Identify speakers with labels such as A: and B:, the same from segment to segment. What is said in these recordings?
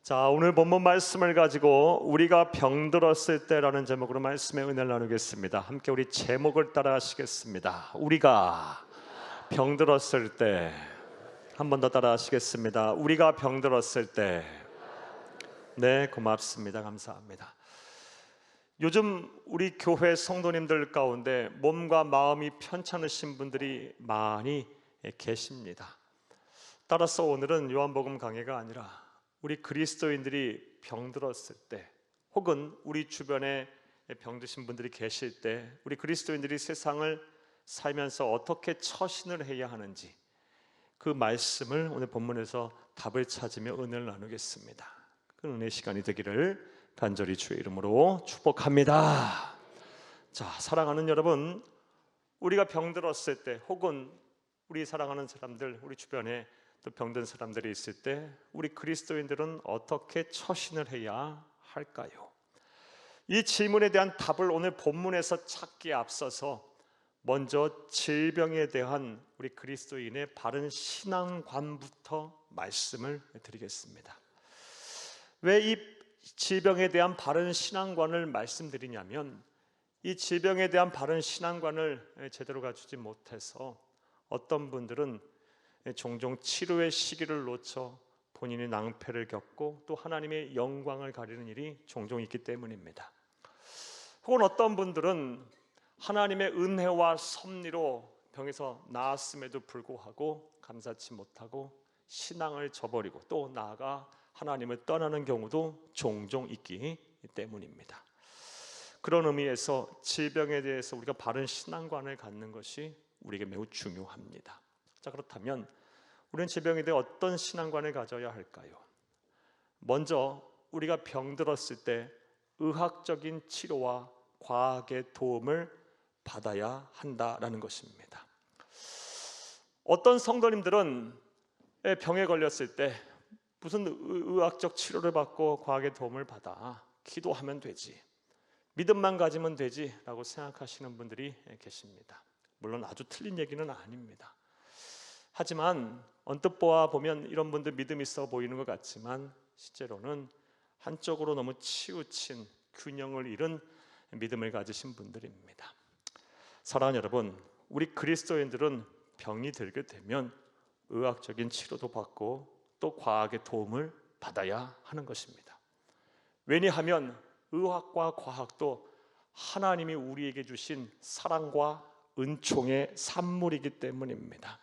A: 자, 오늘 본문 말씀을 가지고 우리가 병들었을 때라는 제목으로 말씀의 은혜를 나누겠습니다. 함께 우리 제목을 따라 하시겠습니다. 우리가 병들었을 때. 한 번 더 따라 하시겠습니다. 우리가 병들었을 때. 네, 고맙습니다. 감사합니다. 요즘 우리 교회 성도님들 가운데 몸과 마음이 편찮으신 분들이 많이 계십니다. 따라서 오늘은 요한복음 강해가 아니라 우리 그리스도인들이 병들었을 때, 혹은 우리 주변에 병드신 분들이 계실 때, 우리 그리스도인들이 세상을 살면서 어떻게 처신을 해야 하는지, 그 말씀을 오늘 본문에서 답을 찾으며 은혜를 나누겠습니다. 그 은혜 시간이 되기를 간절히 주의 이름으로 축복합니다. 자, 사랑하는 여러분, 우리가 병들었을 때, 혹은 우리 사랑하는 사람들, 우리 주변에 또 병든 사람들이 있을 때 우리 그리스도인들은 어떻게 처신을 해야 할까요? 이 질문에 대한 답을 오늘 본문에서 찾기에 앞서서 먼저 질병에 대한 우리 그리스도인의 바른 신앙관부터 말씀을 드리겠습니다. 왜 이 질병에 대한 바른 신앙관을 말씀드리냐면, 이 질병에 대한 바른 신앙관을 제대로 갖추지 못해서 어떤 분들은 종종 치료의 시기를 놓쳐 본인이 낭패를 겪고 또 하나님의 영광을 가리는 일이 종종 있기 때문입니다. 혹은 어떤 분들은 하나님의 은혜와 섭리로 병에서 나았음에도 불구하고 감사치 못하고 신앙을 저버리고 또 나아가 하나님을 떠나는 경우도 종종 있기 때문입니다. 그런 의미에서 질병에 대해서 우리가 바른 신앙관을 갖는 것이 우리에게 매우 중요합니다. 자, 그렇다면 우리는 질병에 대해 어떤 신앙관을 가져야 할까요? 먼저 우리가 병들었을 때 의학적인 치료와 과학의 도움을 받아야 한다라는 것입니다. 어떤 성도님들은 병에 걸렸을 때 무슨 의학적 치료를 받고 과학의 도움을 받아 기도하면 되지, 믿음만 가지면 되지 라고 생각하시는 분들이 계십니다. 물론 아주 틀린 얘기는 아닙니다. 하지만 언뜻 보면 이런 분들 믿음 있어 보이는 것 같지만 실제로는 한쪽으로 너무 치우친 균형을 잃은 믿음을 가지신 분들입니다. 사랑하는 여러분, 우리 그리스도인들은 병이 들게 되면 의학적인 치료도 받고 또 과학의 도움을 받아야 하는 것입니다. 왜냐하면 의학과 과학도 하나님이 우리에게 주신 사랑과 은총의 산물이기 때문입니다.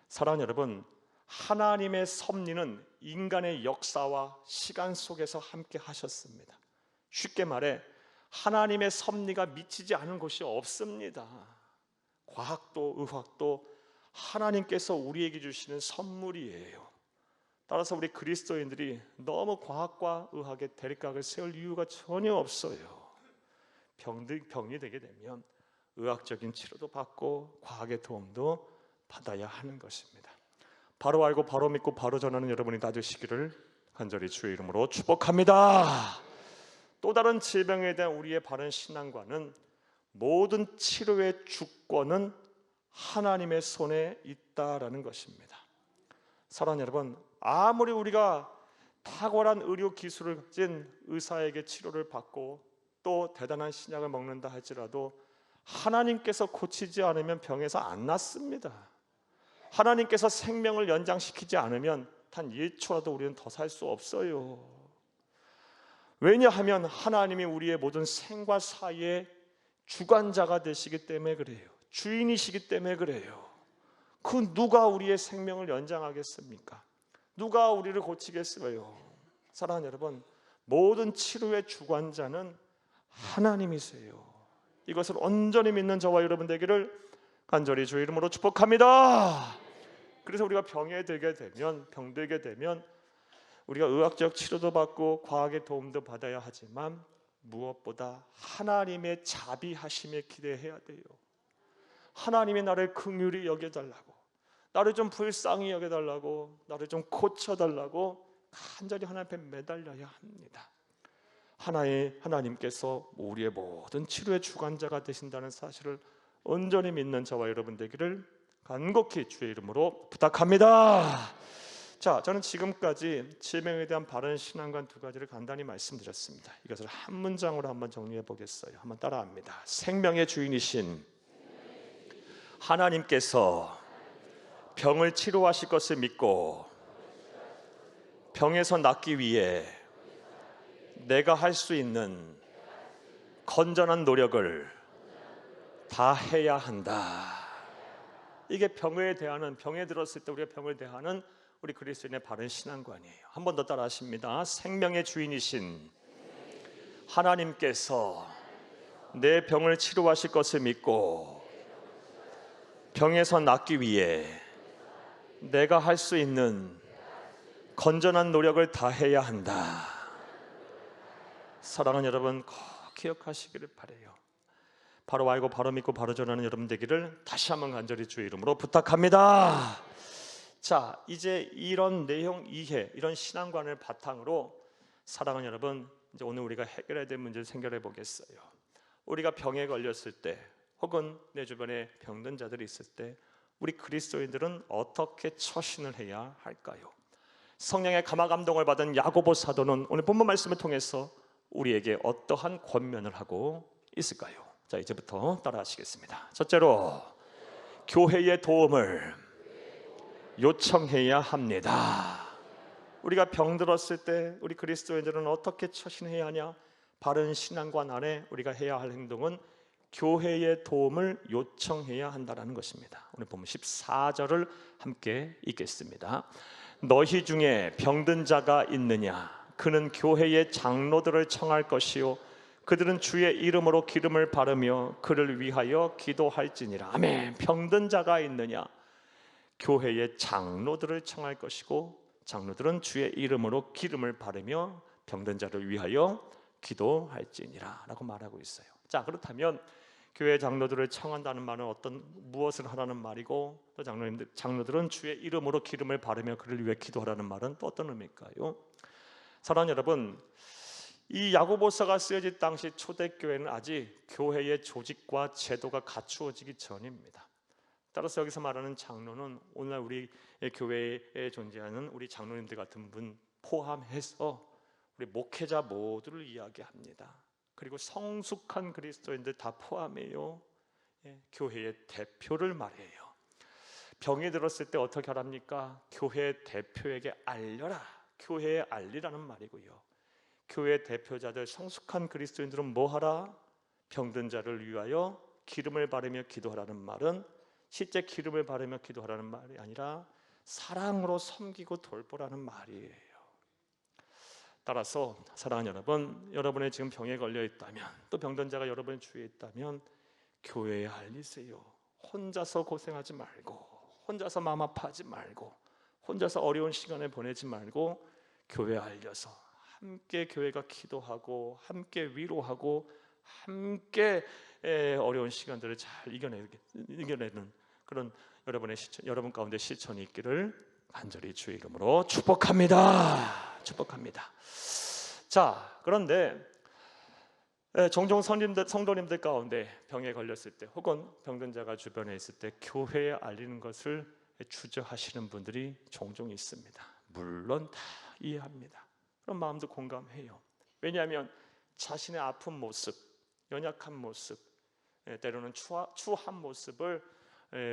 A: 사랑하는 여러분, 하나님의 섭리는 인간의 역사와 시간 속에서 함께 하셨습니다. 쉽게 말해 하나님의 섭리가 미치지 않은 곳이 없습니다. 과학도 의학도 하나님께서 우리에게 주시는 선물이에요. 따라서 우리 그리스도인들이 너무 과학과 의학의 대립각을 세울 이유가 전혀 없어요. 병이 되게 되면 의학적인 치료도 받고 과학의 도움도 받아야 하는 것입니다. 바로 알고 바로 믿고 바로 전하는 여러분이 다 되시기를 간절히 주의 이름으로 축복합니다. 또 다른 질병에 대한 우리의 바른 신앙과는 모든 치료의 주권은 하나님의 손에 있다라는 것입니다. 사랑하는 여러분, 아무리 우리가 탁월한 의료 기술을 가진 의사에게 치료를 받고 또 대단한 신약을 먹는다 할지라도 하나님께서 고치지 않으면 병에서 안 낫습니다. 하나님께서 생명을 연장시키지 않으면 단 1초라도 우리는 더 살 수 없어요. 왜냐하면 하나님이 우리의 모든 생과 사의 주관자가 되시기 때문에 그래요. 주인이시기 때문에 그래요. 그 누가 우리의 생명을 연장하겠습니까? 누가 우리를 고치겠어요? 사랑하는 여러분, 모든 치료의 주관자는 하나님이세요. 이것을 온전히 믿는 저와 여러분 되기를 간절히 주의 이름으로 축복합니다. 그래서 우리가 병들게 되면 우리가 의학적 치료도 받고 과학의 도움도 받아야 하지만 무엇보다 하나님의 자비하심에 기대해야 돼요. 하나님이 나를 긍휼히 여겨달라고, 나를 좀 불쌍히 여겨달라고, 나를 좀 고쳐달라고 간절히 하나님 앞에 매달려야 합니다. 하나님께서 우리의 모든 치료의 주관자가 되신다는 사실을 온전히 믿는 저와 여러분 되기를 간곡히 주의 이름으로 부탁합니다. 자, 저는 지금까지 질병에 대한 바른 신앙관 두 가지를 간단히 말씀드렸습니다. 이것을 한 문장으로 한번 정리해 보겠어요. 한번 따라합니다. 생명의 주인이신 하나님께서 병을 치료하실 것을 믿고 병에서 낫기 위해 내가 할 수 있는 건전한 노력을 다 해야 한다. 이게 병에 들었을 때 우리가 병을 대하는 우리 그리스도인의 바른 신앙관이에요. 한 번 더 따라하십니다. 생명의 주인이신 하나님께서 내 병을 치료하실 것을 믿고 병에서 낫기 위해 내가 할 수 있는 건전한 노력을 다 해야 한다. 사랑하는 여러분, 꼭 기억하시기를 바라요. 바로 알고 바로 믿고 바로 전하는 여러분 되기를 다시 한번 간절히 주의 이름으로 부탁합니다. 자, 이제 이런 내용 이해, 이런 신앙관을 바탕으로 사랑하는 여러분, 이제 오늘 우리가 해결해야 될 문제를 생각해 보겠어요. 우리가 병에 걸렸을 때 혹은 내 주변에 병든 자들이 있을 때 우리 그리스도인들은 어떻게 처신을 해야 할까요? 성령의 감화 감동을 받은 야고보 사도는 오늘 본문 말씀을 통해서 우리에게 어떠한 권면을 하고 있을까요? 자, 이제부터 따라하시겠습니다. 첫째로, 교회의 도움을 요청해야 합니다. 우리가 병들었을 때 우리 그리스도인들은 어떻게 처신해야 하냐? 바른 신앙관 안에 우리가 해야 할 행동은 교회의 도움을 요청해야 한다는 것입니다. 오늘 보면 14절을 함께 읽겠습니다. 너희 중에 병든 자가 있느냐? 그는 교회의 장로들을 청할 것이요 그들은 주의 이름으로 기름을 바르며 그를 위하여 기도할지니라. 아멘. 병든 자가 있느냐? 교회의 장로들을 청할 것이고 장로들은 주의 이름으로 기름을 바르며 병든 자를 위하여 기도할지니라 라고 말하고 있어요. 자, 그렇다면 교회 장로들을 청한다는 말은 무엇을 하라는 말이고, 또 장로들은 주의 이름으로 기름을 바르며 그를 위해 기도하라는 말은 또 어떤 의미일까요? 사랑하는 여러분, 이 야고보서가 쓰여질 당시 초대교회는 아직 교회의 조직과 제도가 갖추어지기 전입니다. 따라서 여기서 말하는 장로는 오늘날 우리 교회에 존재하는 우리 장로님들 같은 분 포함해서 우리 목회자 모두를 이야기합니다. 그리고 성숙한 그리스도인들 다 포함해요. 교회의 대표를 말해요. 병이 들었을 때 어떻게 하랍니까? 교회 대표에게 알려라. 교회에 알리라는 말이고요. 교회 대표자들 성숙한 그리스도인들은 뭐하라? 병든 자를 위하여 기름을 바르며 기도하라는 말은 실제 기름을 바르며 기도하라는 말이 아니라 사랑으로 섬기고 돌보라는 말이에요. 따라서 사랑하는 여러분, 여러분의 지금 병에 걸려 있다면, 또 병든 자가 여러분의 주위에 있다면 교회에 알리세요. 혼자서 고생하지 말고, 혼자서 마음 아파하지 말고, 혼자서 어려운 시간을 보내지 말고 교회에 알려서 함께 교회가 기도하고 함께 위로하고 함께 어려운 시간들을 잘 이겨내는 그런 여러분 가운데 실천이 있기를 간절히 주의 이름으로 축복합니다. 축복합니다. 자, 그런데 종종 성도님들 가운데 병에 걸렸을 때 혹은 병든 자가 주변에 있을 때 교회에 알리는 것을 주저하시는 분들이 종종 있습니다. 물론 다 이해합니다. 그런 마음도 공감해요. 왜냐하면 자신의 아픈 모습, 연약한 모습, 때로는 추한 모습을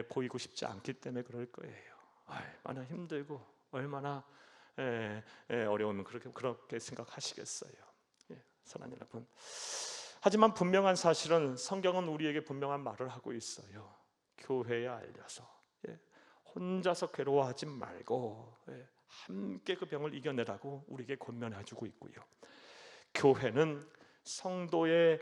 A: 보이고 싶지 않기 때문에 그럴 거예요. 얼마나 힘들고 얼마나 어려우면 그렇게 생각하시겠어요. 사랑하는 여러분, 하지만 분명한 사실은 성경은 우리에게 분명한 말을 하고 있어요. 교회에 알려서 혼자서 괴로워하지 말고 함께 그 병을 이겨내라고 우리에게 권면해주고 있고요. 교회는 성도의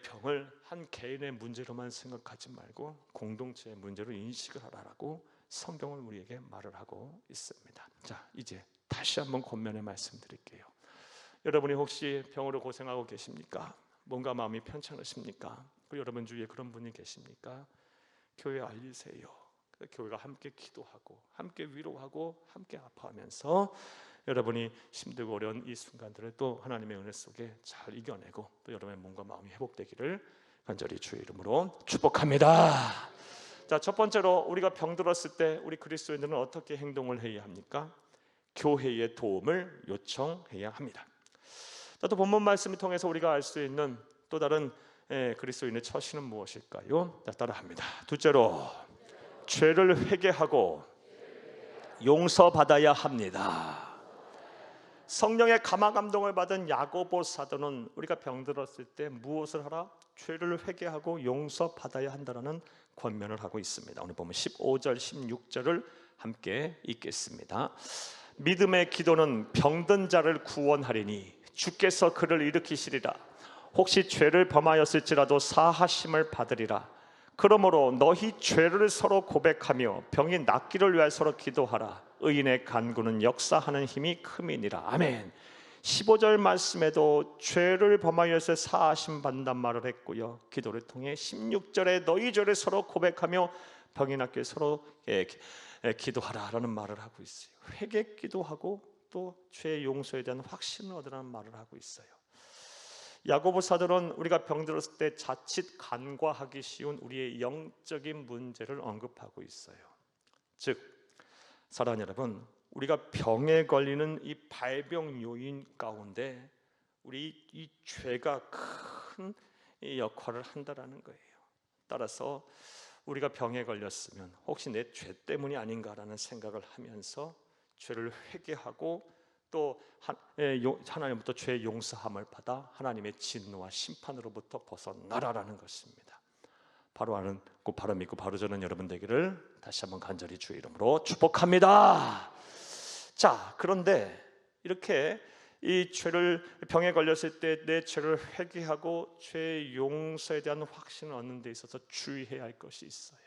A: 병을 한 개인의 문제로만 생각하지 말고 공동체의 문제로 인식을 하라고 성경은 우리에게 말을 하고 있습니다. 자, 이제 다시 한번 권면의 말씀드릴게요. 여러분이 혹시 병으로 고생하고 계십니까? 뭔가 마음이 편찮으십니까? 그리고 여러분 주위에 그런 분이 계십니까? 교회에 알리세요. 교회가 함께 기도하고 함께 위로하고 함께 아파하면서 여러분이 힘들고 어려운 이 순간들을 또 하나님의 은혜 속에 잘 이겨내고 또 여러분의 몸과 마음이 회복되기를 간절히 주의 이름으로 축복합니다. 자, 첫 번째로 우리가 병들었을 때 우리 그리스도인들은 어떻게 행동을 해야 합니까? 교회의 도움을 요청해야 합니다. 또 본문 말씀을 통해서 우리가 알 수 있는 또 다른 그리스도인의 처신은 무엇일까요? 따라합니다. 둘째로 죄를 회개하고 용서받아야 합니다. 성령의 감화 감동을 받은 야고보 사도는 우리가 병들었을 때 무엇을 하라? 죄를 회개하고 용서받아야 한다는 권면을 하고 있습니다. 오늘 보면 15절 16절을 함께 읽겠습니다. 믿음의 기도는 병든 자를 구원하리니 주께서 그를 일으키시리라. 혹시 죄를 범하였을지라도 사하심을 받으리라. 그러므로 너희 죄를 서로 고백하며 병이 낫기를 위하여 서로 기도하라. 의인의 간구는 역사하는 힘이 큼이니라. 아멘. 15절 말씀에도 죄를 범하여서 사하심 받는단 말을 했고요, 기도를 통해 16절에 너희 죄를 서로 고백하며 병이 낫게 서로 기도하라라는 말을 하고 있어요. 회개 기도하고 또 죄 용서에 대한 확신을 얻으라는 말을 하고 있어요. 야고보 사도는 우리가 병들었을 때 자칫 간과하기 쉬운 우리의 영적인 문제를 언급하고 있어요. 즉, 사랑하는 여러분, 우리가 병에 걸리는 이 발병 요인 가운데 우리 이 죄가 큰 역할을 한다라는 거예요. 따라서 우리가 병에 걸렸으면 혹시 내 죄 때문이 아닌가라는 생각을 하면서 죄를 회개하고 또 하나님부터 죄 용서함을 받아 하나님의 진노와 심판으로부터 벗어나라라는 것입니다. 바로 아는 그 바로 믿고 바로 저는 여러분 되기를 다시 한번 간절히 주의 이름으로 축복합니다. 자, 그런데 이렇게 이 죄를 병에 걸렸을 때 내 죄를 회개하고 죄 용서에 대한 확신을 얻는 데 있어서 주의해야 할 것이 있어요.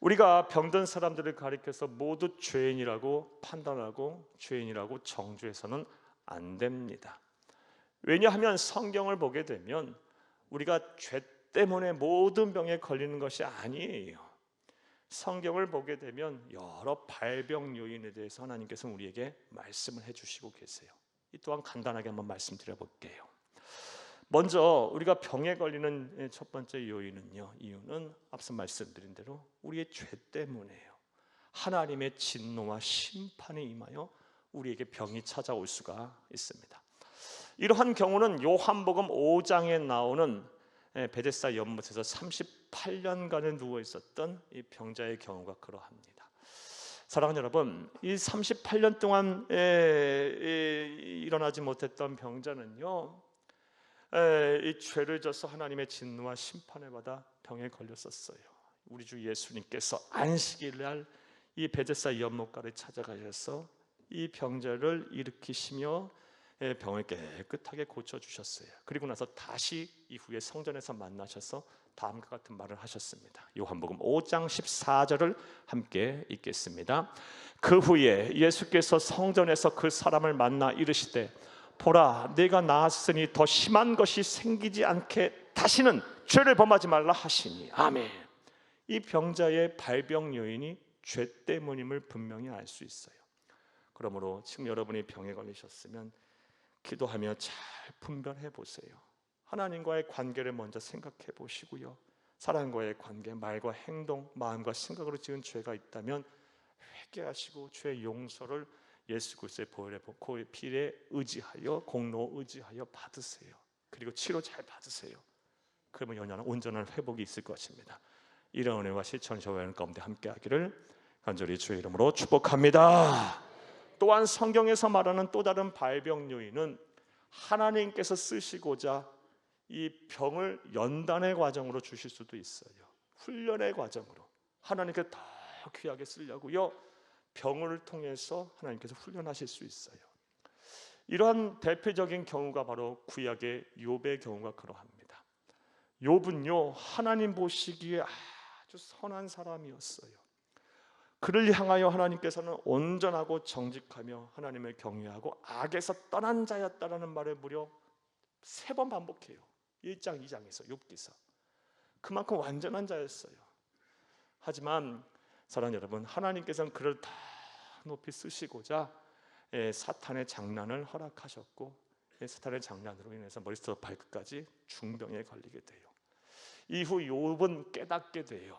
A: 우리가 병든 사람들을 가리켜서 모두 죄인이라고 판단하고 죄인이라고 정죄해서는 안 됩니다. 왜냐하면 성경을 보게 되면 우리가 죄 때문에 모든 병에 걸리는 것이 아니에요. 성경을 보게 되면 여러 발병 요인에 대해서 하나님께서 우리에게 말씀을 해주시고 계세요. 이 또한 간단하게 한번 말씀드려 볼게요. 먼저 우리가 병에 걸리는 첫 번째 요인은요, 이유는 앞서 말씀드린 대로 우리의 죄 때문에요. 하나님의 진노와 심판이 임하여 우리에게 병이 찾아올 수가 있습니다. 이러한 경우는 요한복음 5장에 나오는 베데스다 연못에서 38년간을 누워 있었던 이 병자의 경우가 그러합니다. 사랑하는 여러분, 이 38년 동안 일어나지 못했던 병자는요, 이 죄를 져서 하나님의 진노와 심판을 받아 병에 걸렸었어요. 우리 주 예수님께서 안식일날 이 베데스다 연못가를 찾아가셔서 이 병자를 일으키시며 병을 깨끗하게 고쳐주셨어요. 그리고 나서 다시 이후에 성전에서 만나셔서 다음과 같은 말을 하셨습니다. 요한복음 5장 14절을 함께 읽겠습니다. 그 후에 예수께서 성전에서 그 사람을 만나 이르시되 보라, 내가 나았으니 더 심한 것이 생기지 않게 다시는 죄를 범하지 말라 하시니. 아멘. 이 병자의 발병 요인이 죄 때문임을 분명히 알 수 있어요. 그러므로 지금 여러분이 병에 걸리셨으면 기도하며 잘 분별해 보세요. 하나님과의 관계를 먼저 생각해 보시고요, 사람과의 관계, 말과 행동, 마음과 생각으로 지은 죄가 있다면 회개하시고 죄 용서를 예수 그리스도의 보혈의 피에 의지하여, 공로 의지하여 받으세요. 그리고 치료 잘 받으세요. 그러면 온전한 회복이 있을 것입니다. 이런 은혜와 실천 저와 가운데 함께하기를 간절히 주의 이름으로 축복합니다. 또한 성경에서 말하는 또 다른 발병 요인은 하나님께서 쓰시고자 이 병을 연단의 과정으로 주실 수도 있어요. 훈련의 과정으로 하나님께서 더 귀하게 쓰려고요, 병을 통해서 하나님께서 훈련하실 수 있어요. 이러한 대표적인 경우가 바로 구약의 욥의 경우가 그러합니다. 욥은요, 하나님 보시기에 아주 선한 사람이었어요. 그를 향하여 하나님께서는 온전하고 정직하며 하나님을 경외하고 악에서 떠난 자였다라는 말을 무려 3번 반복해요. 1장 2장에서 욥기서. 그만큼 완전한 자였어요. 하지만 사랑하는 여러분, 하나님께서는 그를 다 높이 쓰시고자 사탄의 장난을 허락하셨고, 사탄의 장난으로 인해서 머리부터 발끝까지 중병에 걸리게 돼요. 이후 욥은 깨닫게 돼요.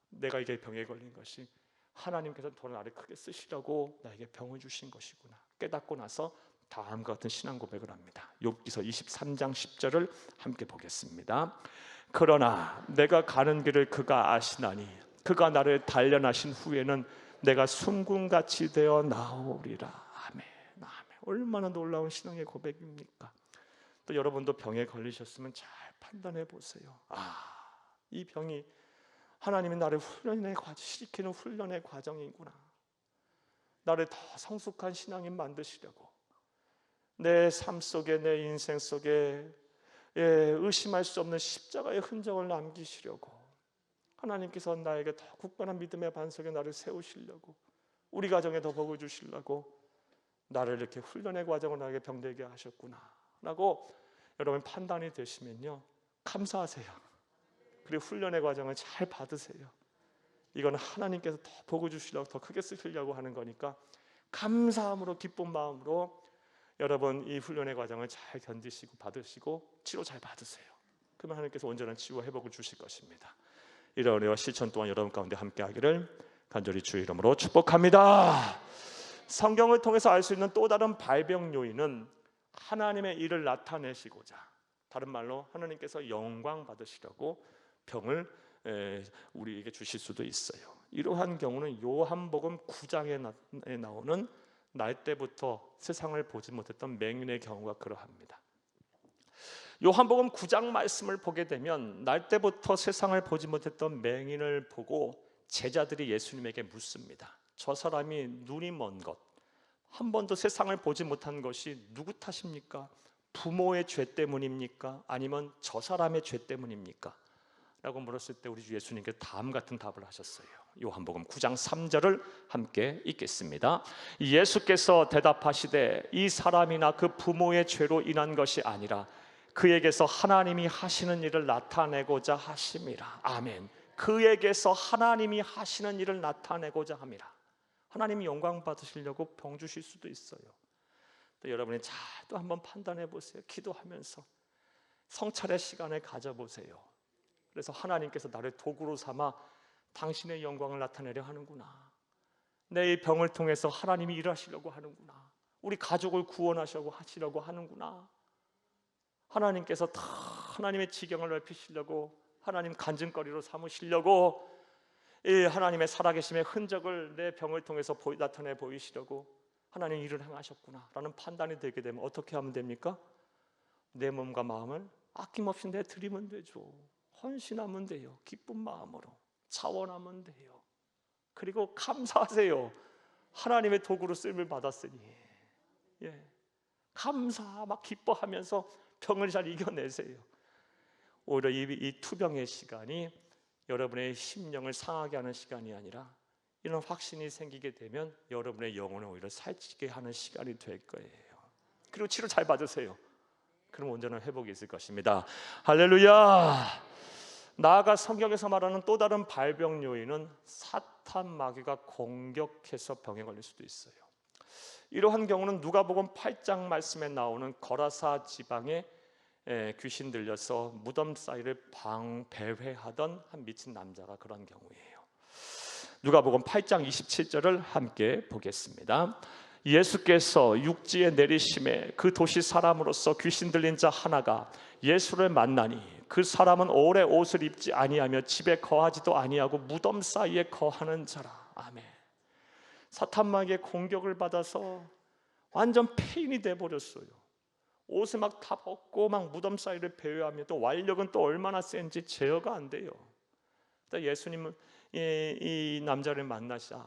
A: 내가 이게 병에 걸린 것이
B: 하나님께서 더 나를 크게 쓰시려고 나에게 병을 주신 것이구나 깨닫고 나서 다음과 같은 신앙 고백을 합니다. 욥기서 23장 10절을 함께 보겠습니다. 그러나 내가 가는 길을 그가 아시나니 그가 나를 단련하신 후에는 내가 순금같이 되어 나오리라. 아멘. 아멘. 얼마나 놀라운 신앙의 고백입니까? 또 여러분도 병에 걸리셨으면 잘 판단해 보세요. 이 병이 하나님이 나를 시키는 훈련의 과정이구나. 나를 더 성숙한 신앙인 만드시려고, 내 삶 속에, 내 인생 속에 의심할 수 없는 십자가의 흔적을 남기시려고, 하나님께서 나에게 더 굳건한 믿음의 반석에 나를 세우시려고, 우리 가정에 더 복을 주시려고 나를 이렇게 훈련의 과정을 나에게 병들게 하셨구나 라고 여러분 판단이 되시면요, 감사하세요. 그리고 훈련의 과정을 잘 받으세요. 이거는 하나님께서 더 복을 주시려고, 더 크게 쓰시려고 하는 거니까 감사함으로, 기쁜 마음으로 여러분 이 훈련의 과정을 잘 견디시고 받으시고 치료 잘 받으세요. 그러면 하나님께서 온전한 치유와 회복을 주실 것입니다. 이런 은혜와 실천 또한 여러분 가운데 함께 하기를 간절히 주의 이름으로 축복합니다. 성경을 통해서 알 수 있는 또 다른 발병 요인은 하나님의 일을 나타내시고자, 다른 말로 하나님께서 영광 받으시려고 병을 우리에게 주실 수도 있어요. 이러한 경우는 요한복음 9장에 나오는 날 때부터 세상을 보지 못했던 맹인의 경우가 그러합니다. 요한복음 9장 말씀을 보게 되면 날 때부터 세상을 보지 못했던 맹인을 보고 제자들이 예수님에게 묻습니다. 저 사람이 눈이 먼 것, 한 번도 세상을 보지 못한 것이 누구 탓입니까? 부모의 죄 때문입니까? 아니면 저 사람의 죄 때문입니까? 라고 물었을 때 우리 주 예수님께서 다음 같은 답을 하셨어요. 요한복음 9장 3절을 함께 읽겠습니다. 예수께서 대답하시되 이 사람이나 그 부모의 죄로 인한 것이 아니라 그에게서 하나님이 하시는 일을 나타내고자 하심이라. 아멘. 그에게서 하나님이 하시는 일을 나타내고자 함이라. 하나님이 영광 받으시려고 병 주실 수도 있어요. 또 여러분이 잘 또 한번 판단해 보세요. 기도하면서 성찰의 시간을 가져보세요. 그래서 하나님께서 나를 도구로 삼아 당신의 영광을 나타내려 하는구나, 내 이 병을 통해서 하나님이 일하시려고 하는구나, 우리 가족을 구원하시려고 하시는구나, 하나님께서 다 하나님의 지경을 넓히시려고, 하나님 간증거리로 삼으시려고, 이 하나님의 살아계심의 흔적을 내 병을 통해서 나타내 보이시려고 하나님 일을 행하셨구나 라는 판단이 되게 되면 어떻게 하면 됩니까? 내 몸과 마음을 아낌없이 내드리면 되죠. 헌신하면 돼요. 기쁜 마음으로 차원하면 돼요. 그리고 감사하세요. 하나님의 도구로 쓰임을 받았으니 감사 막 기뻐하면서 병을 잘 이겨내세요. 오히려 이 투병의 시간이 여러분의 심령을 상하게 하는 시간이 아니라 이런 확신이 생기게 되면 여러분의 영혼을 오히려 살찌게 하는 시간이 될 거예요. 그리고 치료 잘 받으세요. 그럼 온전한 회복이 있을 것입니다. 할렐루야. 나아가 성경에서 말하는 또 다른 발병 요인은 사탄 마귀가 공격해서 병에 걸릴 수도 있어요. 이러한 경우는 누가복음 8장 말씀에 나오는 거라사 지방에 귀신 들려서 무덤 사이를 배회하던 한 미친 남자가 그런 경우예요. 누가복음 8장 27절을 함께 보겠습니다. 예수께서 육지에 내리심에 그 도시 사람으로서 귀신 들린 자 하나가 예수를 만나니 그 사람은 오래 옷을 입지 아니하며 집에 거하지도 아니하고 무덤 사이에 거하는 자라. 아멘. 사탄 마귀의 공격을 받아서 완전 폐인이 돼버렸어요. 옷을 막 다 벗고 막 무덤 사이를 배회하며, 또 완력은 또 얼마나 센지 제어가 안 돼요. 예수님은 이 남자를 만나자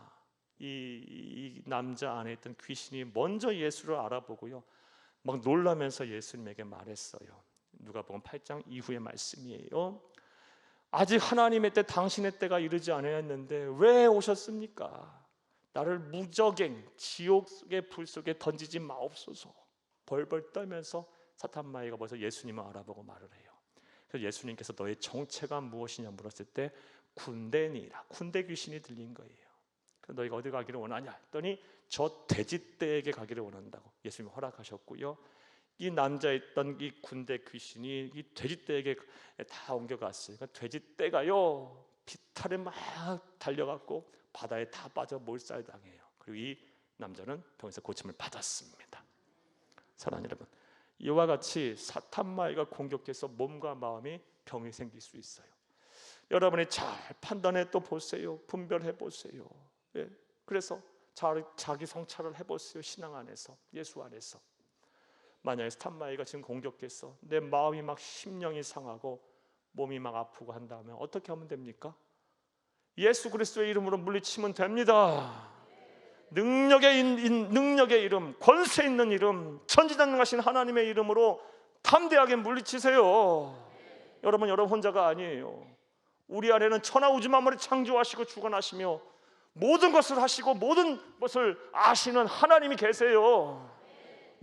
B: 이 남자 안에 있던 귀신이 먼저 예수를 알아보고요, 막 놀라면서 예수님에게 말했어요. 누가복음 8장 이후의 말씀이에요. 아직 하나님의 때, 당신의 때가 이르지 않았는데 왜 오셨습니까? 나를 무적행 지옥의 불 속에 던지지 마옵소서. 벌벌 떨면서 사탄 마귀가 벌써 예수님을 알아보고 말을 해요. 그래서 예수님께서 너의 정체가 무엇이냐 물었을 때 군대니라, 군대 귀신이 들린 거예요. 그래서 너희가 어디 가기를 원하냐 했더니 저 돼지떼에게 가기를 원한다고 예수님이 허락하셨고요. 이 남자에 있던 이 군대 귀신이 이 돼지떼에게 다 옮겨갔어요. 그러니까 돼지떼가요 비탈에 막 달려갔고 바다에 다 빠져 몰살당해요. 그리고 이 남자는 병에서 고침을 받았습니다. 사랑하는 여러분, 이와 같이 사탄마귀가 공격해서 몸과 마음이 병이 생길 수 있어요. 여러분이 잘 판단해 또 보세요. 분별해 보세요. 예. 그래서 자기 성찰을 해보세요. 신앙 안에서, 예수 안에서. 만약에 사탄마귀가 지금 공격해서 내 마음이 막 심령이 상하고 몸이 막 아프고 한다면 어떻게 하면 됩니까? 예수 그리스도의 이름으로 물리치면 됩니다. 능력의 이름, 권세 있는 이름, 천지전능하신 하나님의 이름으로 담대하게 물리치세요. 여러분 혼자가 아니에요. 우리 안에는 천하 우주 만물을 창조하시고 주관하시며 모든 것을 하시고 모든 것을 아시는 하나님이 계세요.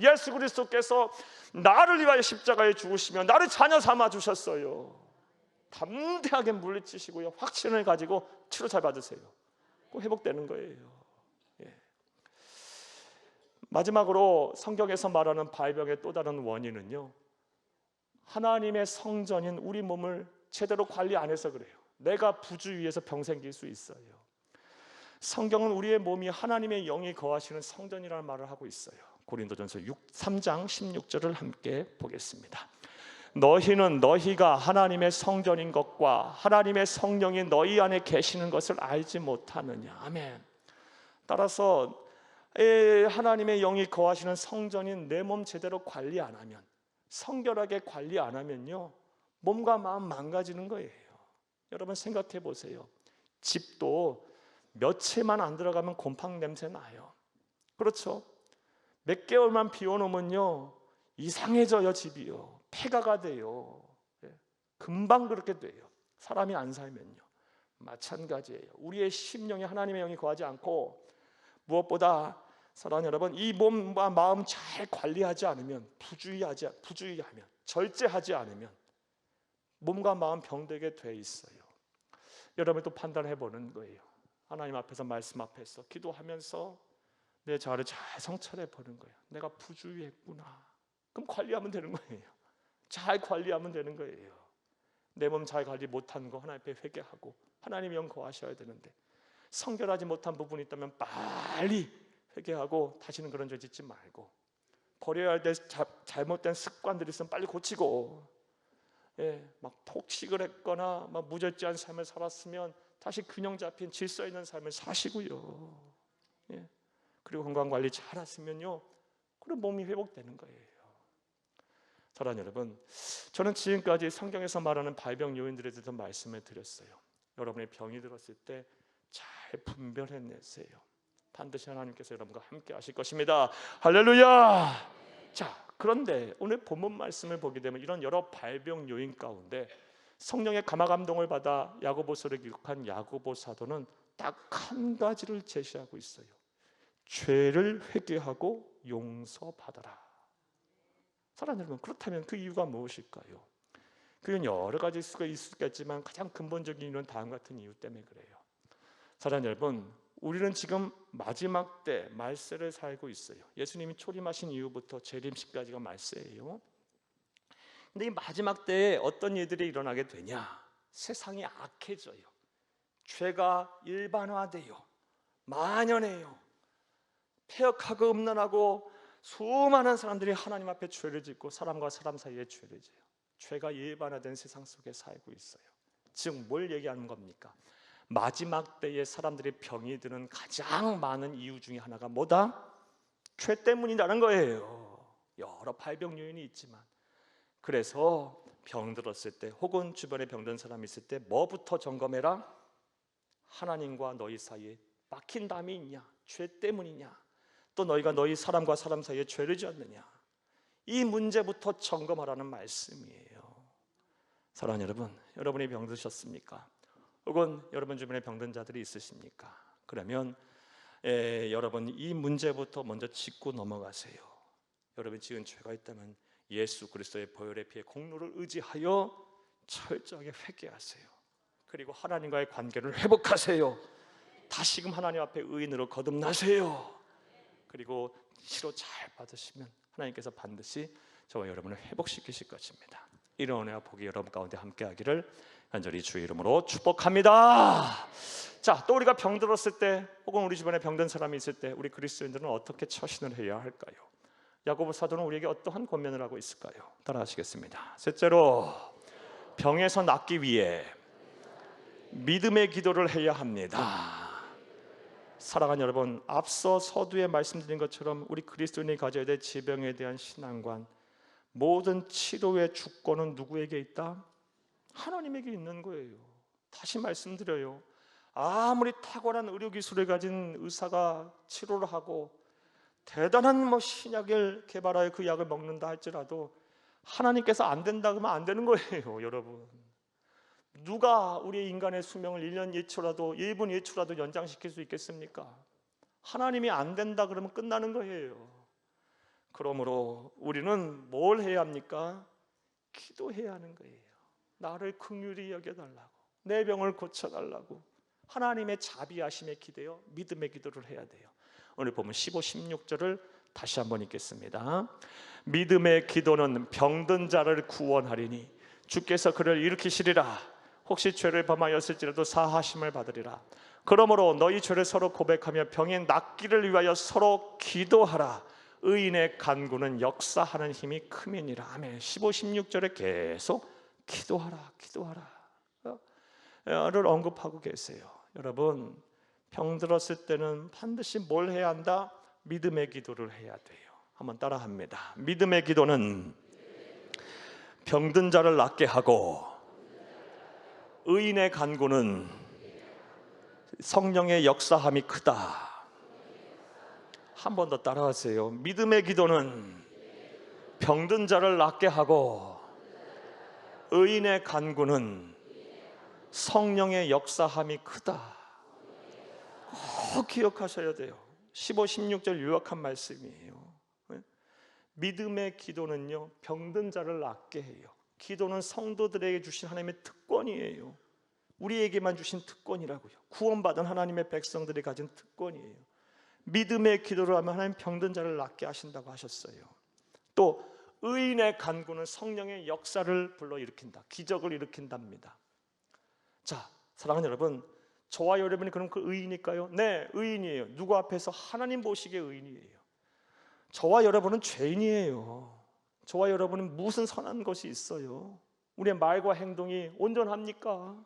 B: 예수 그리스도께서 나를 위하여 십자가에 죽으시며 나를 자녀 삼아 주셨어요. 담대하게 물리치시고요, 확신을 가지고 치료 잘 받으세요. 꼭 회복되는 거예요. 예. 마지막으로 성경에서 말하는 발병의 또 다른 원인은요, 하나님의 성전인 우리 몸을 제대로 관리 안 해서 그래요. 내가 부주의해서 병 생길 수 있어요. 성경은 우리의 몸이 하나님의 영이 거하시는 성전이라는 말을 하고 있어요. 고린도전서 3장 16절을 함께 보겠습니다. 너희는 너희가 하나님의 성전인 것과 하나님의 성령이 너희 안에 계시는 것을 알지 못하느냐. 아멘. 따라서 하나님의 영이 거하시는 성전인 내 몸 제대로 관리 안 하면, 성결하게 관리 안 하면요, 몸과 마음 망가지는 거예요. 여러분 생각해 보세요. 집도 며칠만 안 들어가면 곰팡 냄새 나요. 그렇죠? 몇 개월만 비워놓으면요 이상해져요. 집이요, 폐가가 돼요. 금방 그렇게 돼요. 사람이 안 살면요. 마찬가지예요. 우리의 심령에 하나님의 영이 거하지 않고, 무엇보다 사랑하는 여러분, 이 몸과 마음 잘 관리하지 않으면, 부주의하면, 절제하지 않으면 몸과 마음 병들게 돼 있어요. 여러분 또 판단해 보는 거예요. 하나님 앞에서, 말씀 앞에서 기도하면서 내 자아를 잘 성찰해 보는 거예요. 내가 부주의했구나. 그럼 관리하면 되는 거예요. 잘 관리하면 되는 거예요. 내 몸 잘 관리 못한 거 하나님 앞에 회개하고 하나님 영 거하셔야 되는데, 성결하지 못한 부분이 있다면 빨리 회개하고 다시는 그런 죄 짓지 말고, 버려야 될 잘못된 습관들이 있으면 빨리 고치고, 막 폭식을 했거나 막 무절제한 삶을 살았으면 다시 균형 잡힌 질서 있는 삶을 사시고요. 그리고 건강 관리 잘 하시면요, 그럼 몸이 회복되는 거예요. 사랑하는 여러분, 저는 지금까지 성경에서 말하는 발병 요인들에 대해서 말씀을 드렸어요. 여러분의 병이 들었을 때 잘 분별해내세요. 반드시 하나님께서 여러분과 함께 하실 것입니다. 할렐루야. 자, 그런데 오늘 본문 말씀을 보게 되면 이런 여러 발병 요인 가운데 성령의 감화 감동을 받아 야고보서를 기록한 야고보 사도는 딱 한 가지를 제시하고 있어요. 죄를 회개하고 용서받아라. 사랑하는 여러분, 그렇다면 그 이유가 무엇일까요? 그건 여러 가지 수가 있겠지만 가장 근본적인 이유는 다음 같은 이유 때문에 그래요. 사랑하는 여러분, 우리는 지금 마지막 때 말세를 살고 있어요. 예수님이 초림하신 이후부터 재림식까지가 말세예요. 근데 이 마지막 때에 어떤 일들이 일어나게 되냐? 세상이 악해져요. 죄가 일반화돼요. 만연해요. 폐역하고 음란하고 수많은 사람들이 하나님 앞에 죄를 짓고 사람과 사람 사이에 죄를 지어요. 죄가 일반화된 세상 속에 살고 있어요. 즉 뭘 얘기하는 겁니까? 마지막 때에 사람들이 병이 드는 가장 많은 이유 중에 하나가 뭐다? 죄 때문이라는 거예요. 여러 발병 요인이 있지만, 그래서 병 들었을 때 혹은 주변에 병든 사람이 있을 때 뭐부터 점검해라? 하나님과 너희 사이에 막힌 담이 있냐? 죄 때문이냐? 또 너희가 너희 사람과 사람 사이에 죄를 지었느냐? 이 문제부터 점검하라는 말씀이에요. 사랑하는 여러분, 여러분이 병드셨습니까? 혹은 여러분 주변에 병든 자들이 있으십니까? 그러면 여러분 이 문제부터 먼저 짚고 넘어가세요. 여러분 지은 죄가 있다면 예수 그리스도의 보혈의 피의 공로를 의지하여 철저하게 회개하세요. 그리고 하나님과의 관계를 회복하세요. 다시금 하나님 앞에 의인으로 거듭나세요. 그리고 치료 잘 받으시면 하나님께서 반드시 저와 여러분을 회복시키실 것입니다. 이런 은혜와 복이 여러분 가운데 함께하기를 간절히 주의 이름으로 축복합니다. 자, 또 우리가 병들었을 때 혹은 우리 주변에 병든 사람이 있을 때 우리 그리스도인들은 어떻게 처신을 해야 할까요? 야고보 사도는 우리에게 어떠한 권면을 하고 있을까요? 따라하시겠습니다. 셋째로, 병에서 낫기 위해 믿음의 기도를 해야 합니다. 사랑하는 여러분, 앞서 서두에 말씀드린 것처럼 우리 그리스도인이 가져야 될 질병에 대한 신앙관, 모든 치료의 주권은 누구에게 있다? 하나님에게 있는 거예요. 다시 말씀드려요. 아무리 탁월한 의료 기술을 가진 의사가 치료를 하고 대단한 신약을 개발하여 그 약을 먹는다 할지라도 하나님께서 안 된다 그러면 안 되는 거예요. 여러분, 누가 우리의 인간의 수명을 1년 1초라도 1분 1초라도 연장시킬 수 있겠습니까? 하나님이 안 된다 그러면 끝나는 거예요. 그러므로 우리는 뭘 해야 합니까? 기도해야 하는 거예요. 나를 긍휼히 여겨달라고, 내 병을 고쳐달라고 하나님의 자비하심에 기대어 믿음의 기도를 해야 돼요. 오늘 보면 15, 16절을 다시 한번 읽겠습니다. 믿음의 기도는 병든 자를 구원하리니 주께서 그를 일으키시리라. 혹시 죄를 범하였을지라도 사하심을 받으리라. 그러므로 너희 죄를 서로 고백하며 병이 낫기를 위하여 서로 기도하라. 의인의 간구는 역사하는 힘이 크미니라. 아멘. 15, 16절에 계속 기도하라, 기도하라를 언급하고 계세요. 여러분, 병들었을 때는 반드시 뭘 해야 한다? 믿음의 기도를 해야 돼요. 한번 따라합니다. 믿음의 기도는 병든 자를 낫게 하고 의인의 간구는 성령의 역사함이 크다. 한 번 더 따라하세요. 믿음의 기도는 병든 자를 낫게 하고 의인의 간구는 성령의 역사함이 크다. 꼭 기억하셔야 돼요. 15, 16절 유력한 말씀이에요. 믿음의 기도는요, 병든 자를 낫게 해요. 기도는 성도들에게 주신 하나님의 특권이에요. 우리에게만 주신 특권이라고요. 구원받은 하나님의 백성들이 가진 특권이에요. 믿음의 기도를 하면 하나님 병든 자를 낫게 하신다고 하셨어요. 또 의인의 간구는 성령의 역사를 불러일으킨다. 기적을 일으킨답니다. 자, 사랑하는 여러분, 저와 여러분이 그럼 그 의인일까요? 네, 의인이에요. 누구 앞에서? 하나님 보시기에 의인이에요. 저와 여러분은 죄인이에요. 저와 여러분은 무슨 선한 것이 있어요? 우리의 말과 행동이 온전합니까?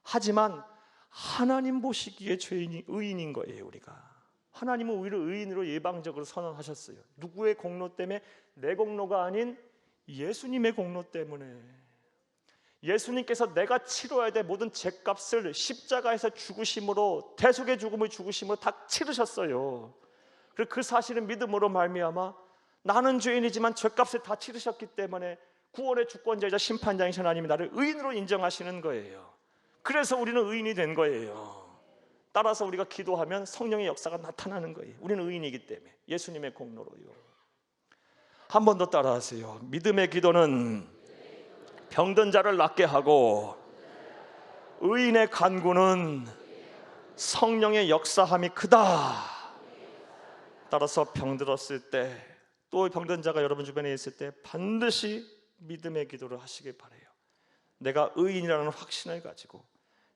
B: 하지만 하나님 보시기에 죄인이 의인인 거예요. 우리가 하나님은 오히려 의인으로 예방적으로 선언하셨어요. 누구의 공로 때문에? 내 공로가 아닌 예수님의 공로 때문에. 예수님께서 내가 치러야 될 모든 죄값을 십자가에서 죽으심으로, 대속의 죽음을 죽으심으로 다 치르셨어요. 그리고 그 사실은 믿음으로 말미암아 나는 죄인이지만 죄값을 다 치르셨기 때문에 구원의 주권자이자 심판장이신 하나님이 나를 의인으로 인정하시는 거예요. 그래서 우리는 의인이 된 거예요. 따라서 우리가 기도하면 성령의 역사가 나타나는 거예요. 우리는 의인이기 때문에, 예수님의 공로로요. 한 번 더 따라하세요. 믿음의 기도는 병든 자를 낫게 하고 의인의 간구는 성령의 역사함이 크다. 따라서 병들었을 때, 또 병든 자가 여러분 주변에 있을 때 반드시 믿음의 기도를 하시길 바라요. 내가 의인이라는 확신을 가지고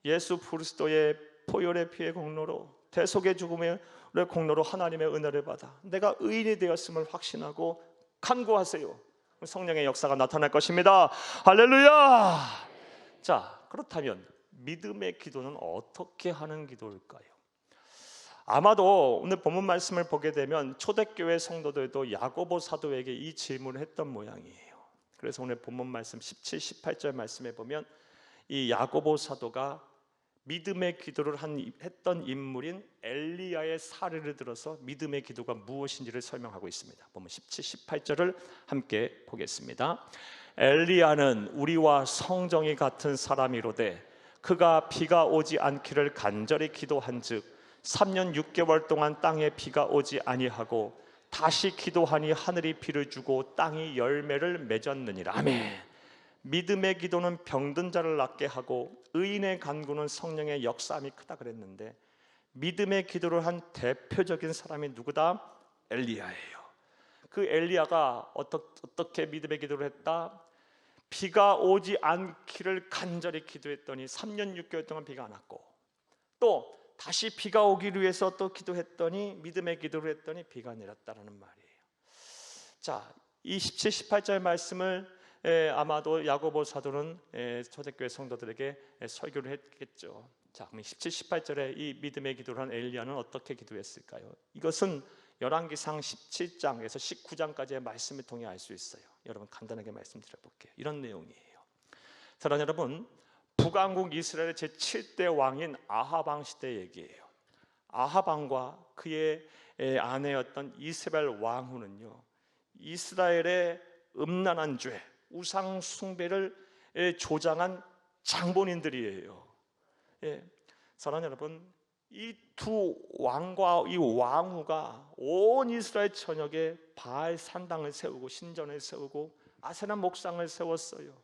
B: 예수 그리스도의 보혈의 피의 공로로, 대속의 죽음의 공로로 하나님의 은혜를 받아 내가 의인이 되었음을 확신하고 간구하세요. 성령의 역사가 나타날 것입니다. 할렐루야. 자, 그렇다면 믿음의 기도는 어떻게 하는 기도일까요? 아마도 오늘 본문 말씀을 보게 되면 초대교회 성도들도 야고보 사도에게 이 질문을 했던 모양이에요. 그래서 오늘 본문 말씀 17, 18절 말씀에 보면 이 야고보 사도가 믿음의 기도를 했던 인물인 엘리야의 사례를 들어서 믿음의 기도가 무엇인지를 설명하고 있습니다. 보면 17, 18절을 함께 보겠습니다. 엘리야는 우리와 성정이 같은 사람이로되 그가 비가 오지 않기를 간절히 기도한즉 3년 6개월 동안 땅에 비가 오지 아니하고 다시 기도하니 하늘이 비를 주고 땅이 열매를 맺었느니라. 아멘. 믿음의 기도는 병든 자를 낫게 하고 의인의 간구는 성령의 역사함이 크다 그랬는데, 믿음의 기도를 한 대표적인 사람이 누구다? 엘리야예요. 그 엘리야가 어떻게 믿음의 기도를 했다? 비가 오지 않기를 간절히 기도했더니 3년 6개월 동안 비가 안 왔고, 또 다시 비가 오기를 위해서 또 기도했더니 믿음의 기도를 했더니 비가 내렸다라는 말이에요. 자, 이 17, 18절 말씀을 아마도 야고보 사도는 초대교회 성도들에게 설교를 했겠죠. 자, 그럼 17, 18절에 이 믿음의 기도를 한 엘리야는 어떻게 기도했을까요? 이것은 열왕기상 17장에서 19장까지의 말씀을 통해 알 수 있어요. 여러분 간단하게 말씀드려볼게요. 이런 내용이에요. 사랑하는 여러분, 북왕국 이스라엘의 제7대 왕인 아합 왕 시대 얘기예요. 아합 왕과 그의 아내였던 이세벨 왕후는요, 이스라엘의 음란한 죄, 우상 숭배를 조장한 장본인들이에요. 사랑하는 여러분, 이 두 왕과 이 왕후가 온 이스라엘 전역에 바알 산당을 세우고 신전을 세우고 아세라 목상을 세웠어요.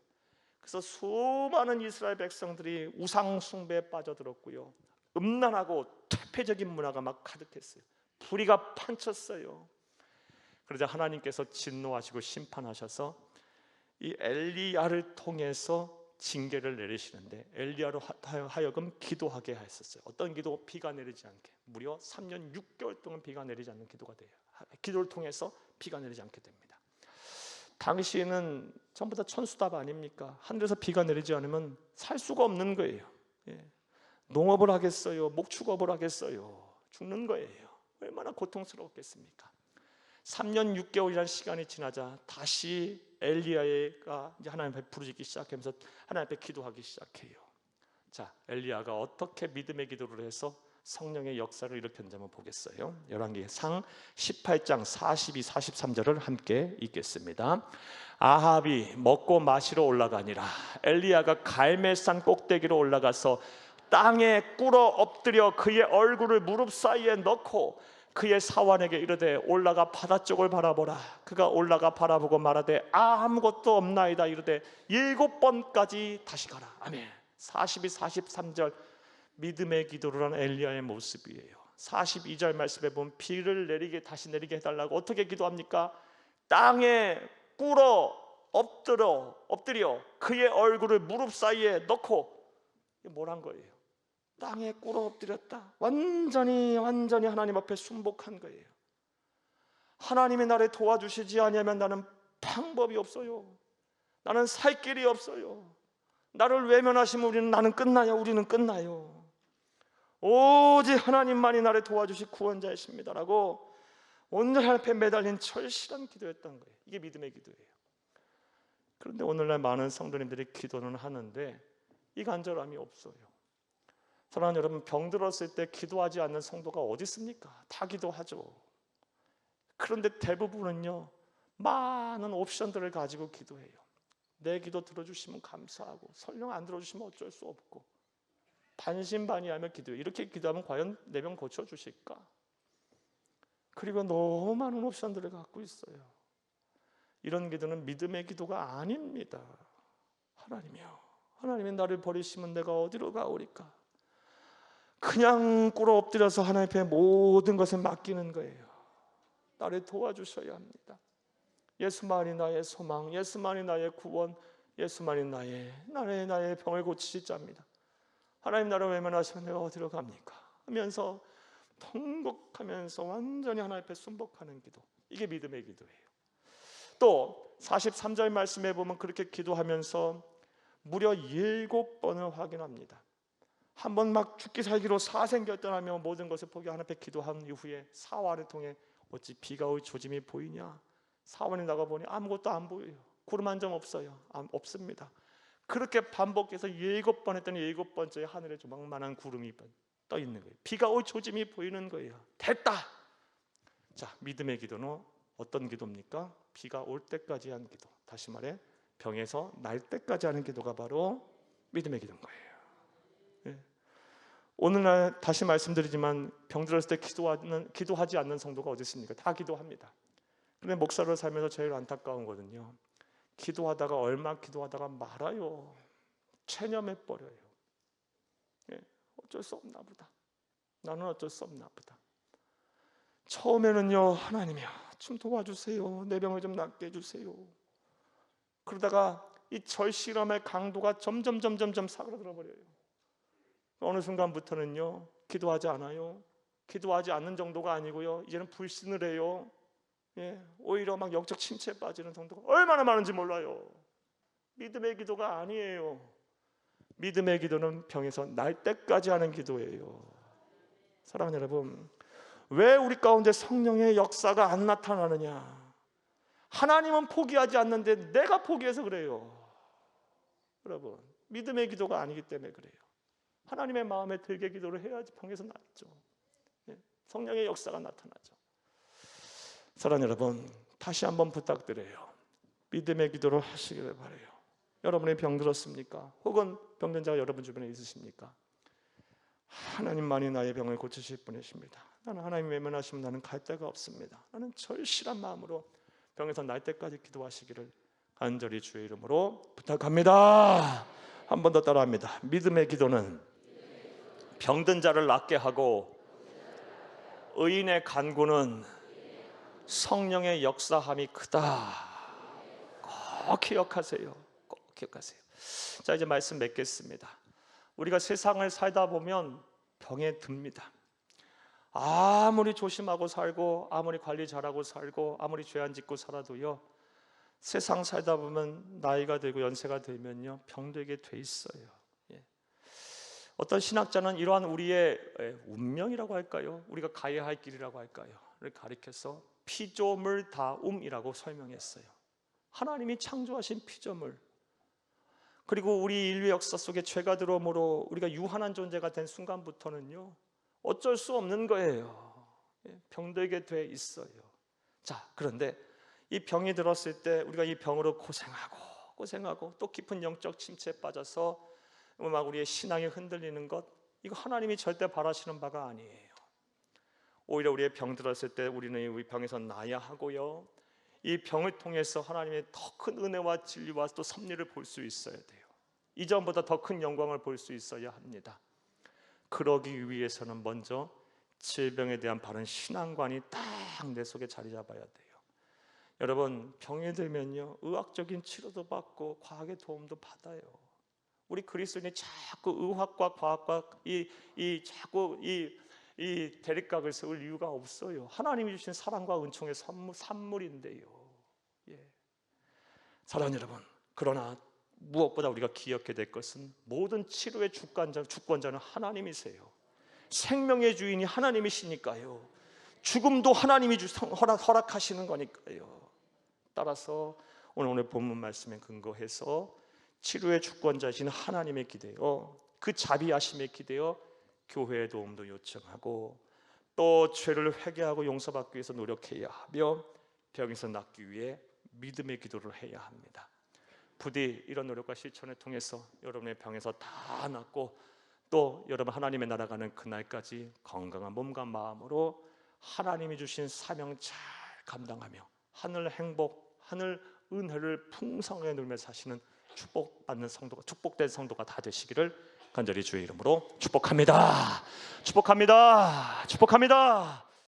B: 그래서 수많은 이스라엘 백성들이 우상 숭배에 빠져들었고요, 음란하고 퇴폐적인 문화가 막 가득했어요. 불의가 판쳤어요. 그러자 하나님께서 진노하시고 심판하셔서 이 엘리야를 통해서 징계를 내리시는데, 엘리야로 하여금 기도하게 하셨어요. 어떤 기도? 비가 내리지 않게. 무려 3년 6개월 동안 비가 내리지 않는 기도가 돼요. 기도를 통해서 비가 내리지 않게 됩니다. 당시에는 전부 다 천수답 아닙니까? 하늘에서 비가 내리지 않으면 살 수가 없는 거예요. 농업을 하겠어요? 목축업을 하겠어요? 죽는 거예요. 얼마나 고통스러웠겠습니까? 3년 6개월이라는 시간이 지나자 다시 엘리야가 이제 하나님 앞에 부르짖기 시작하면서 하나님 앞에 기도하기 시작해요. 자, 엘리야가 어떻게 믿음의 기도를 해서 성령의 역사를 일으켰는지 한번 보겠어요. 열왕기상 18장 42, 43절을 함께 읽겠습니다. 아합이 먹고 마시러 올라가니라. 엘리야가 갈멜산 꼭대기로 올라가서 땅에 꿇어 엎드려 그의 얼굴을 무릎 사이에 넣고 그의 사환에게 이르되 올라가 바다 쪽을 바라보라. 그가 올라가 바라보고 말하되 아무것도 없나이다. 이르되 7번까지 다시 가라. 아멘. 42, 43절 믿음의 기도를 한 엘리야의 모습이에요. 42절 말씀에 보면 비를 내리게 다시 내리게 해달라고 어떻게 기도합니까? 땅에 꿇어 엎드려 그의 얼굴을 무릎 사이에 넣고, 뭐란 거예요? 땅에 꿇어 엎드렸다. 완전히 하나님 앞에 순복한 거예요. 하나님이 나를 도와주시지 아니하면 나는 방법이 없어요. 나는 살 길이 없어요. 나를 외면하시면 우리는 끝나요. 오직 하나님만이 나를 도와주실 구원자이십니다라고 온전히 하나님 앞에 매달린 절실한 기도였던 거예요. 이게 믿음의 기도예요. 그런데 오늘날 많은 성도님들이 기도는 하는데 이 간절함이 없어요. 사랑하는 여러분, 병들었을 때 기도하지 않는 성도가 어디 있습니까? 다 기도하죠. 그런데 대부분은요, 많은 옵션들을 가지고 기도해요. 내 기도 들어주시면 감사하고 설령 안 들어주시면 어쩔 수 없고 반신반의하며 기도해요. 이렇게 기도하면 과연 내 병 고쳐주실까? 그리고 너무 많은 옵션들을 갖고 있어요. 이런 기도는 믿음의 기도가 아닙니다. 하나님이 나를 버리시면 내가 어디로 가오리까? 그냥 꿇어 엎드려서 하나님 앞에 모든 것을 맡기는 거예요. 나를 도와주셔야 합니다. 예수만이 나의 소망, 예수만이 나의 구원, 예수만이 나의 병을 고치실 자입니다. 하나님 나를 외면하시면 내가 어디로 갑니까? 하면서 통곡하면서 완전히 하나님 앞에 순복하는 기도, 이게 믿음의 기도예요. 또 43절 말씀에 보면 그렇게 기도하면서 무려 7번을 확인합니다. 한번 막 죽기 살기로 사생결단하며 모든 것을 포기 하나님 앞에 기도한 이후에 사활을 통해 어찌 비가 올 조짐이 보이냐? 사원에 나가보니 아무것도 안 보여요. 구름 한 점 없어요. 없습니다. 그렇게 반복해서 7번 했더니 7번째에 하늘에 조망만한 구름이 떠 있는 거예요. 비가 올 조짐이 보이는 거예요. 됐다. 자, 믿음의 기도는 어떤 기도입니까? 비가 올 때까지 한 기도. 다시 말해 병에서 날 때까지 하는 기도가 바로 믿음의 기도인 거예요. 오늘날 다시 말씀드리지만 병들었을 때 기도하지 않는 성도가 어디 있습니까? 다 기도합니다. 그런데 목사로 살면서 제일 안타까운 거는요, 기도하다가 얼마 기도하다가 말아요. 체념해버려요. 어쩔 수 없나 보다. 나는 어쩔 수 없나 보다. 처음에는요, 하나님이야 좀 도와주세요. 내 병을 좀 낫게 해주세요. 그러다가 이 절실함의 강도가 점점 사그라들어 버려요. 어느 순간부터는요, 기도하지 않아요. 기도하지 않는 정도가 아니고요, 이제는 불신을 해요. 오히려 막 영적 침체에 빠지는 정도가 얼마나 많은지 몰라요. 믿음의 기도가 아니에요. 믿음의 기도는 병에서 날 때까지 하는 기도예요. 사랑하는 여러분, 왜 우리 가운데 성령의 역사가 안 나타나느냐? 하나님은 포기하지 않는데 내가 포기해서 그래요. 여러분, 믿음의 기도가 아니기 때문에 그래요. 하나님의 마음에 들게 기도를 해야지 병에서 낫죠. 성령의 역사가 나타나죠. 사랑하는 여러분, 다시 한번 부탁드려요. 믿음의 기도를 하시기를 바라요. 여러분의 병 들었습니까? 혹은 병든 자가 여러분 주변에 있으십니까? 하나님만이 나의 병을 고치실 분이십니다. 나는 하나님 외면하시면 나는 갈 데가 없습니다. 나는 절실한 마음으로 병에서 날 때까지 기도하시기를 간절히 주의 이름으로 부탁합니다. 한 번 더 따라합니다. 믿음의 기도는 병든 자를 낫게 하고 의인의 간구는 성령의 역사함이 크다. 꼭 기억하세요. 꼭 기억하세요. 자, 이제 말씀 맺겠습니다. 우리가 세상을 살다 보면 병에 듭니다. 아무리 조심하고 살고 아무리 관리 잘하고 살고 아무리 죄 안 짓고 살아도요, 세상 살다 보면 나이가 들고 연세가 들면요, 병들게 돼 있어요. 어떤 신학자는 이러한 우리의 운명이라고 할까요? 우리가 가야 할 길이라고 할까요?를 가리켜서 피조물다움이라고 설명했어요. 하나님이 창조하신 피조물, 그리고 우리 인류 역사 속에 죄가 들어옴으로 우리가 유한한 존재가 된 순간부터는요, 어쩔 수 없는 거예요. 병들게 돼 있어요. 자, 그런데 이 병이 들었을 때 우리가 이 병으로 고생하고 또 깊은 영적 침체에 빠져서 막 우리의 신앙이 흔들리는 것, 이거 하나님이 절대 바라시는 바가 아니에요. 오히려 우리의 병 들었을 때 우리는 우리 병에서 나아야 하고요, 이 병을 통해서 하나님의 더 큰 은혜와 진리와 또 섭리를 볼 수 있어야 돼요. 이전보다 더 큰 영광을 볼 수 있어야 합니다. 그러기 위해서는 먼저 질병에 대한 바른 신앙관이 딱 내 속에 자리 잡아야 돼요. 여러분, 병이 들면요, 의학적인 치료도 받고 과학의 도움도 받아요. 우리 그리스도인이 자꾸 의학과 과학과 자꾸 이 대립각을 세울 이유가 없어요. 하나님이 주신 사랑과 은총의 산물인데요. 사랑하는 여러분, 그러나 무엇보다 우리가 기억해야 될 것은 모든 치료의 주권자는 하나님이세요. 생명의 주인이 하나님이시니까요. 죽음도 하나님이 허락하시는 거니까요. 따라서 오늘 본문 말씀에 근거해서 치료의 주권자이신 하나님의 기대어, 그 자비하심에 기대어 교회의 도움도 요청하고 또 죄를 회개하고 용서받기 위해서 노력해야 하며 병에서 낫기 위해 믿음의 기도를 해야 합니다. 부디 이런 노력과 실천을 통해서 여러분의 병에서 다 낫고 또 여러분 하나님의 나라 가는 그날까지 건강한 몸과 마음으로 하나님이 주신 사명 잘 감당하며 하늘 행복, 하늘 은혜를 풍성하게 누리며 사시는 축복받는 성도가, 축복된 성도가 다 되시기를 간절히 주의 이름으로 축복합니다. 축복합니다. 축복합니다.